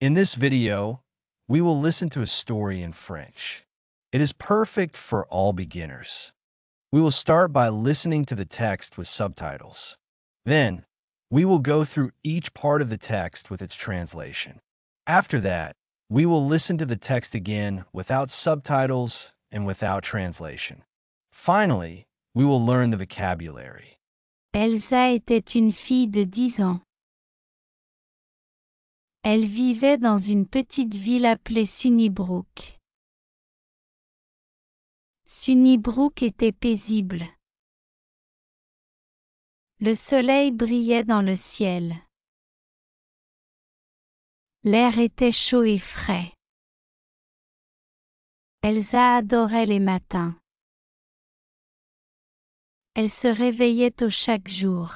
In this video, we will listen to a story in French. It is perfect for all beginners. We will start by listening to the text with subtitles. Then, we will go through each part of the text with its translation. After that, we will listen to the text again without subtitles and without translation. Finally, we will learn the vocabulary. Elsa était une fille de 10 ans. Elle vivait dans une petite ville appelée Sunnybrook. Sunnybrook était paisible. Le soleil brillait dans le ciel. L'air était chaud et frais. Elsa adorait les matins. Elle se réveillait tôt chaque jour.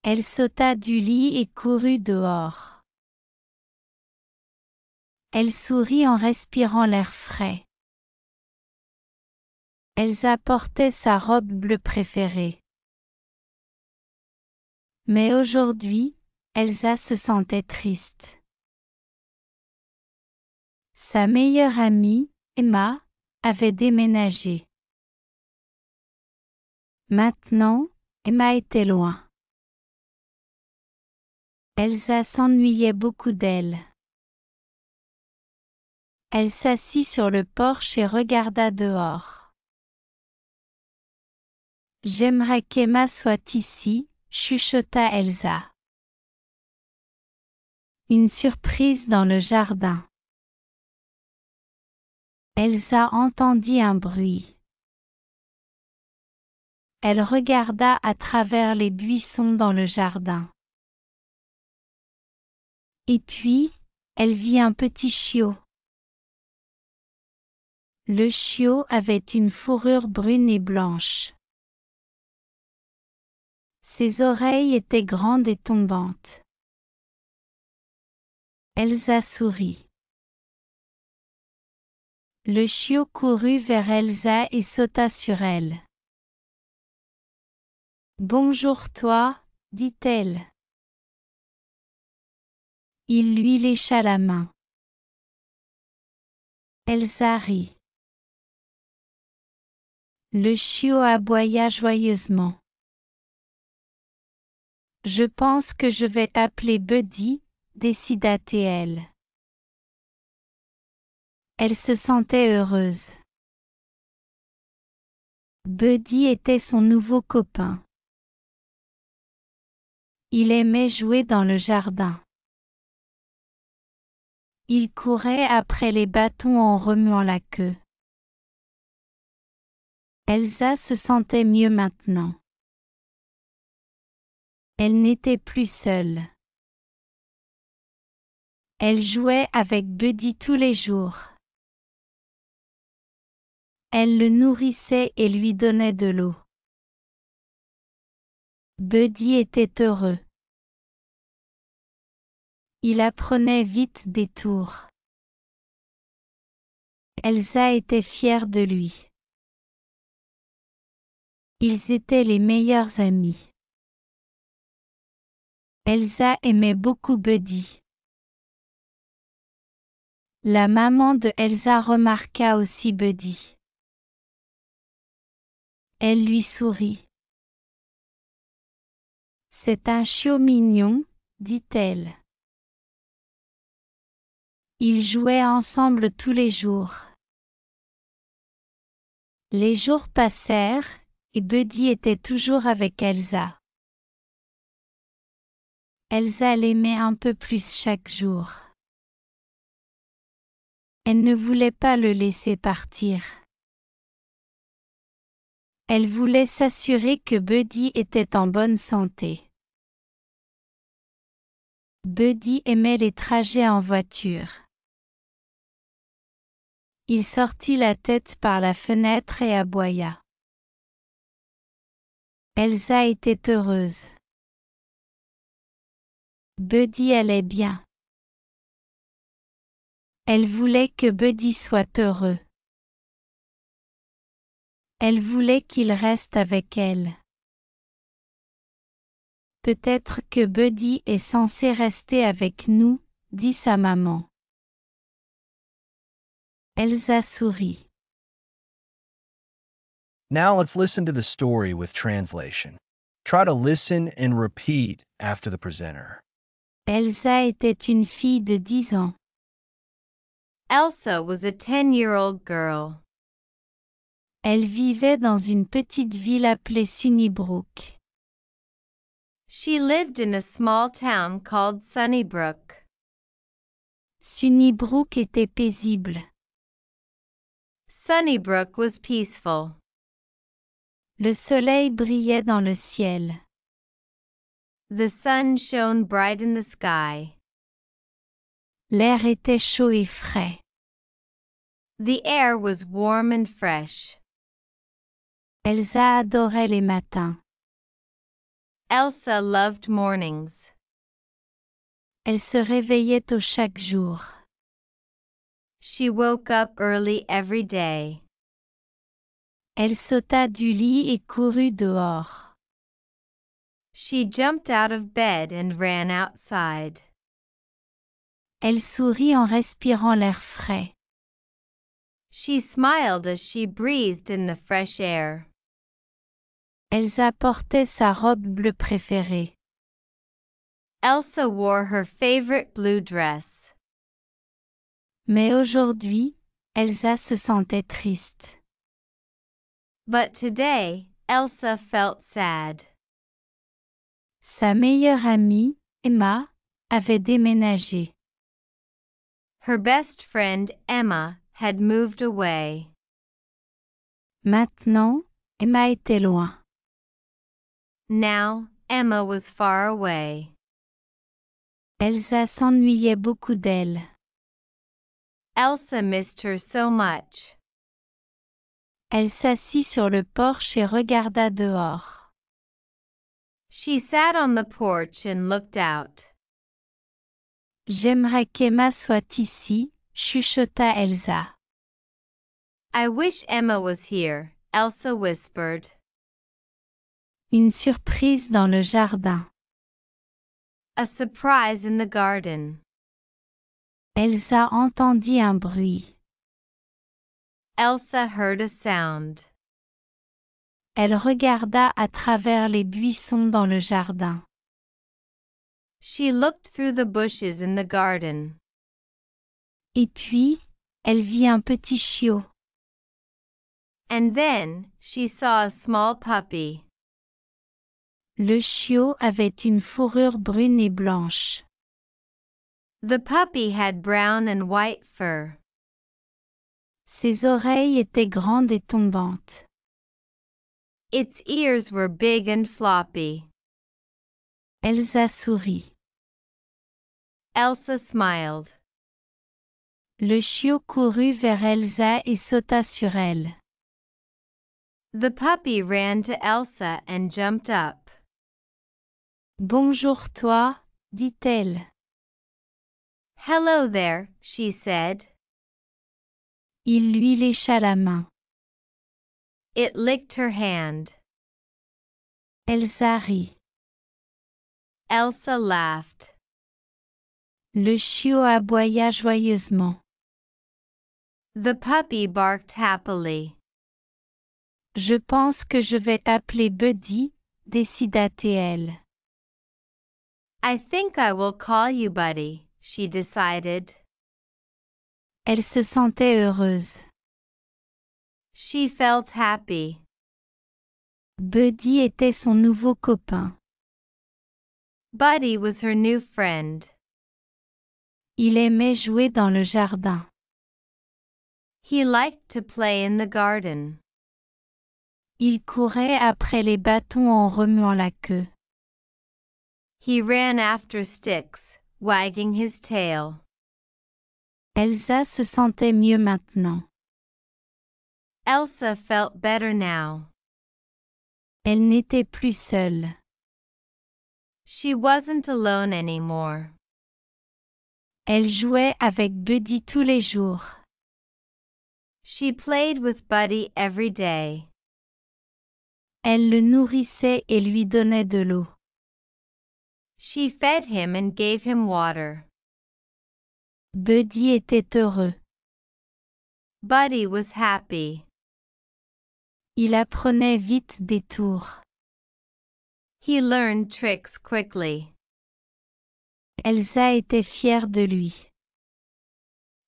Elle sauta du lit et courut dehors. Elle sourit en respirant l'air frais. Elsa portait sa robe bleue préférée. Mais aujourd'hui, Elsa se sentait triste. Sa meilleure amie, Emma, avait déménagé. Maintenant, Emma était loin. Elsa s'ennuyait beaucoup d'elle. Elle s'assit sur le porche et regarda dehors. « J'aimerais qu'Emma soit ici », chuchota Elsa. Une surprise dans le jardin. Elsa entendit un bruit. Elle regarda à travers les buissons dans le jardin. Et puis, elle vit un petit chiot. Le chiot avait une fourrure brune et blanche. Ses oreilles étaient grandes et tombantes. Elsa sourit. Le chiot courut vers Elsa et sauta sur elle. « Bonjour toi, dit-elle. Il lui lécha la main. Elsa rit. Le chiot aboya joyeusement. « Je pense que je vais t'appeler Buddy », décida-t-elle. Elle se sentait heureuse. Buddy était son nouveau copain. Il aimait jouer dans le jardin. Il courait après les bâtons en remuant la queue. Elsa se sentait mieux maintenant. Elle n'était plus seule. Elle jouait avec Buddy tous les jours. Elle le nourrissait et lui donnait de l'eau. Buddy était heureux. Il apprenait vite des tours. Elsa était fière de lui. Ils étaient les meilleurs amis. Elsa aimait beaucoup Buddy. La maman de Elsa remarqua aussi Buddy. Elle lui sourit. « C'est un chiot mignon », dit-elle. Ils jouaient ensemble tous les jours. Les jours passèrent, et Buddy était toujours avec Elsa. Elsa l'aimait un peu plus chaque jour. Elle ne voulait pas le laisser partir. Elle voulait s'assurer que Buddy était en bonne santé. Buddy aimait les trajets en voiture. Il sortit la tête par la fenêtre et aboya. Elsa était heureuse. Buddy allait bien. Elle voulait que Buddy soit heureux. Elle voulait qu'il reste avec elle. Peut-être que Buddy est censé rester avec nous, dit sa maman. Elsa sourit. Now let's listen to the story with translation. Try to listen and repeat after the presenter. Elsa était une fille de 10 ans. Elsa was a 10-year-old girl. Elle vivait dans une petite ville appelée Sunnybrook. She lived in a small town called Sunnybrook. Sunnybrook était paisible. Sunnybrook was peaceful. Le soleil brillait dans le ciel. The sun shone bright in the sky. L'air était chaud et frais. The air was warm and fresh. Elsa adorait les matins. Elsa loved mornings. Elle se réveillait au chaque jour. She woke up early every day. Elle sauta du lit et courut dehors. She jumped out of bed and ran outside. Elle sourit en respirant l'air frais. She smiled as she breathed in the fresh air. Elsa portait sa robe bleue préférée. Elsa wore her favorite blue dress. Mais aujourd'hui, Elsa se sentait triste. But today, Elsa felt sad. Sa meilleure amie, Emma, avait déménagé. Her best friend, Emma, had moved away. Maintenant, Emma était loin. Now, Emma was far away. Elsa s'ennuyait beaucoup d'elle. Elsa missed her so much. Elle s'assit sur le porche et regarda dehors. She sat on the porch and looked out. J'aimerais qu'Emma soit ici, chuchota Elsa. I wish Emma was here, Elsa whispered. Une surprise dans le jardin. A surprise in the garden. Elsa entendit un bruit. Elsa heard a sound. Elle regarda à travers les buissons dans le jardin. She looked through the bushes in the garden. Et puis, elle vit un petit chiot. And then, she saw a small puppy. Le chiot avait une fourrure brune et blanche. The puppy had brown and white fur. Ses oreilles étaient grandes et tombantes. Its ears were big and floppy. Elsa sourit. Elsa smiled. Le chiot courut vers Elsa et sauta sur elle. The puppy ran to Elsa and jumped up. Bonjour toi, dit-elle. Hello there, she said. Il lui lécha la main. It licked her hand. Elsa rit. Elsa laughed. Le chiot aboya joyeusement. The puppy barked happily. Je pense que je vais t'appeler Buddy, décida-t-elle. I think I will call you Buddy, she decided. Elle se sentait heureuse. She felt happy. Buddy était son nouveau copain. Buddy was her new friend. Il aimait jouer dans le jardin. He liked to play in the garden. Il courait après les bâtons en remuant la queue. He ran after sticks, wagging his tail. Elsa se sentait mieux maintenant. Elsa felt better now. Elle n'était plus seule. She wasn't alone anymore. Elle jouait avec Buddy tous les jours. She played with Buddy every day. Elle le nourrissait et lui donnait de l'eau. She fed him and gave him water. Buddy était heureux. Buddy was happy. Il apprenait vite des tours. He learned tricks quickly. Elsa était fière de lui.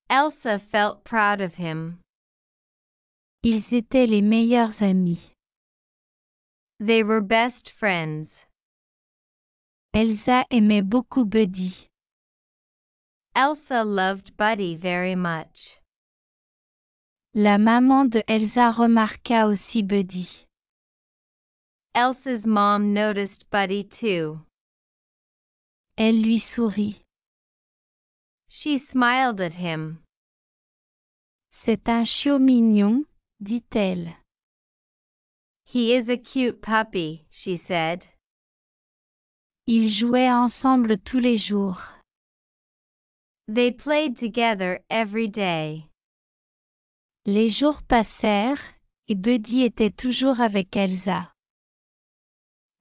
Elsa felt proud of him. Ils étaient les meilleurs amis. They were best friends. Elsa aimait beaucoup Buddy. Elsa loved Buddy very much. La maman de Elsa remarqua aussi Buddy. Elsa's mom noticed Buddy too. Elle lui sourit. She smiled at him. C'est un chiot mignon, dit-elle. He is a cute puppy, she said. Ils jouaient ensemble tous les jours. They played together every day. Les jours passèrent, et Buddy était toujours avec Elsa.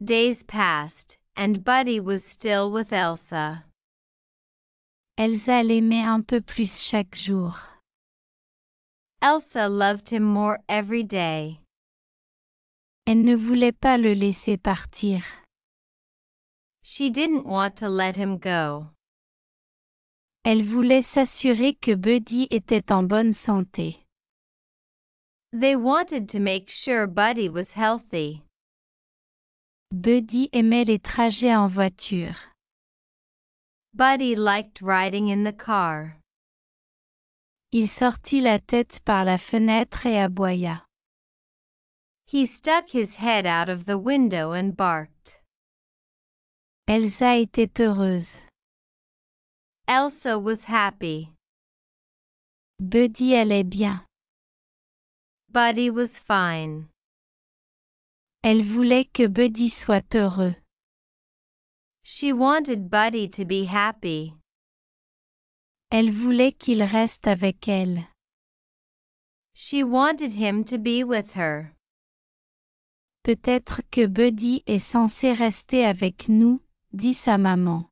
Days passed, and Buddy was still with Elsa. Elsa l'aimait un peu plus chaque jour. Elsa loved him more every day. Elle ne voulait pas le laisser partir. She didn't want to let him go. Elle voulait s'assurer que Buddy était en bonne santé. They wanted to make sure Buddy was healthy. Buddy aimait les trajets en voiture. Buddy liked riding in the car. Il sortit la tête par la fenêtre et aboya. He stuck his head out of the window and barked. Elsa était heureuse. Elsa was happy. Buddy allait bien. Buddy was fine. Elle voulait que Buddy soit heureux. She wanted Buddy to be happy. Elle voulait qu'il reste avec elle. She wanted him to be with her. Peut-être que Buddy est censé rester avec nous, dit sa maman.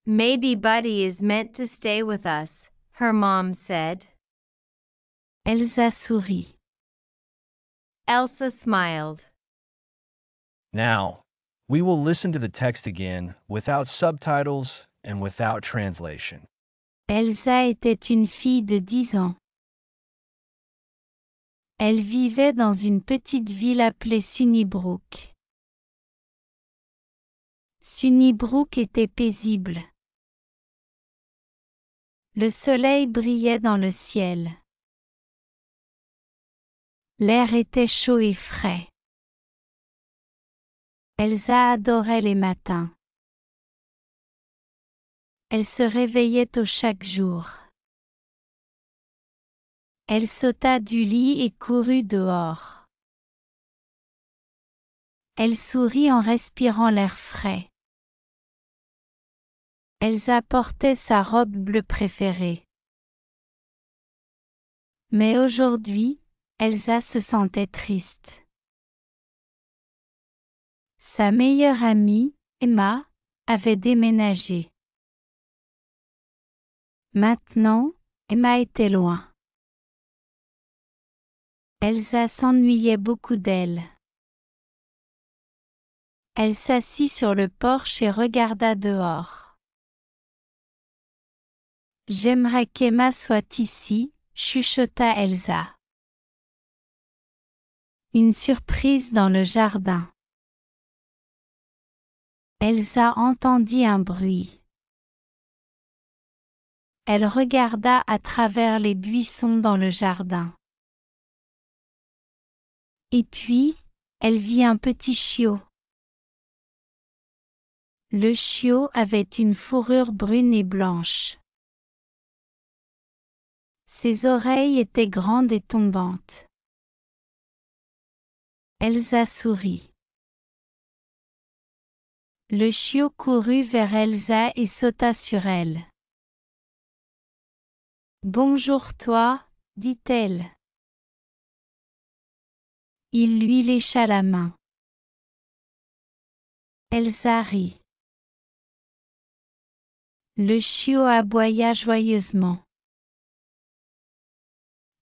Maybe Buddy is meant to stay with us, her mom said. Elsa sourit. Elsa smiled. Now, we will listen to the text again without subtitles and without translation. Elsa était une fille de 10 ans. Elle vivait dans une petite ville appelée Sunnybrook. Sunnybrook était paisible. Le soleil brillait dans le ciel. L'air était chaud et frais. Elsa adorait les matins. Elle se réveillait tôt chaque jour. Elle sauta du lit et courut dehors. Elle sourit en respirant l'air frais. Elsa portait sa robe bleue préférée. Mais aujourd'hui, Elsa se sentait triste. Sa meilleure amie, Emma, avait déménagé. Maintenant, Emma était loin. Elsa s'ennuyait beaucoup d'elle. Elle s'assit sur le porche et regarda dehors. « J'aimerais qu'Emma soit ici, chuchota Elsa. Une surprise dans le jardin. Elsa entendit un bruit. Elle regarda à travers les buissons dans le jardin. Et puis, elle vit un petit chiot. Le chiot avait une fourrure brune et blanche. Ses oreilles étaient grandes et tombantes. Elsa sourit. Le chiot courut vers Elsa et sauta sur elle. « Bonjour toi, dit-elle. Il lui lécha la main. Elsa rit. Le chiot aboya joyeusement.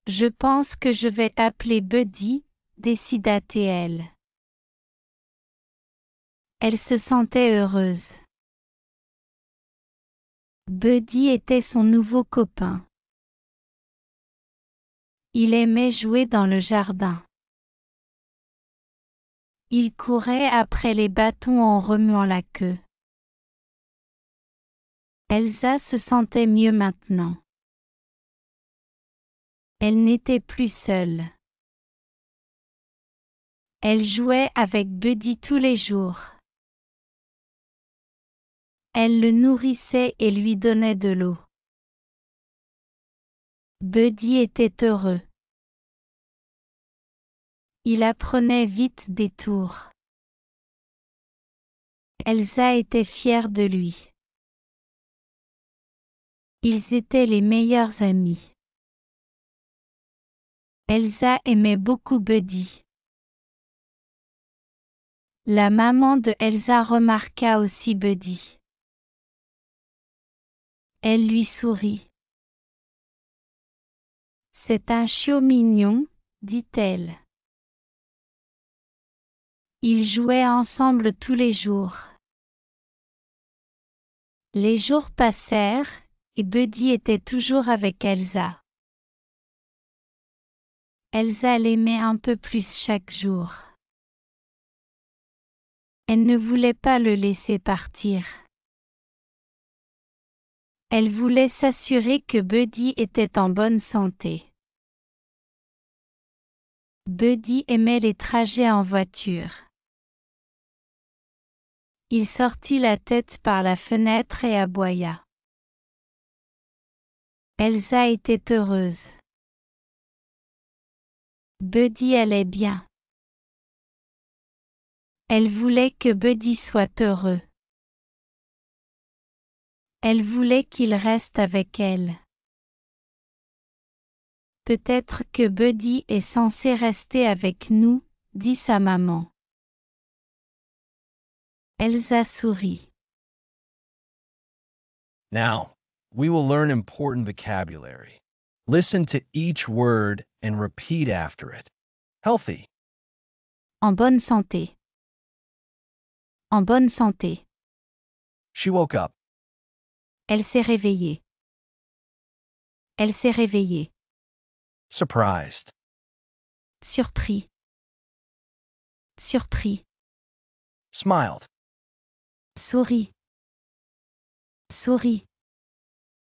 Je pense que je vais appeler Buddy, décida-t-elle. Elle se sentait heureuse. Buddy était son nouveau copain. Il aimait jouer dans le jardin. Il courait après les bâtons en remuant la queue. Elsa se sentait mieux maintenant. Elle n'était plus seule. Elle jouait avec Buddy tous les jours. Elle le nourrissait et lui donnait de l'eau. Buddy était heureux. Il apprenait vite des tours. Elsa était fière de lui. Ils étaient les meilleurs amis. Elsa aimait beaucoup Buddy. La maman de Elsa remarqua aussi Buddy. Elle lui sourit. C'est un chiot mignon, dit-elle. Ils jouaient ensemble tous les jours. Les jours passèrent, et Buddy était toujours avec Elsa. Elsa l'aimait un peu plus chaque jour. Elle ne voulait pas le laisser partir. Elle voulait s'assurer que Buddy était en bonne santé. Buddy aimait les trajets en voiture. Il sortit la tête par la fenêtre et aboya. Elsa était heureuse. Buddy allait bien. Elle voulait que Buddy soit heureux. Elle voulait qu'il reste avec elle. Peut-être que Buddy est censé rester avec nous, dit sa maman. Elsa sourit. Now, we will learn important vocabulary. Listen to each word and repeat after it. Healthy, En bonne santé. En bonne santé. she woke up. Elle s'est réveillée. Elle s'est réveillée. Surprised, Surpris. Surpris. smiled, Souris. Souris.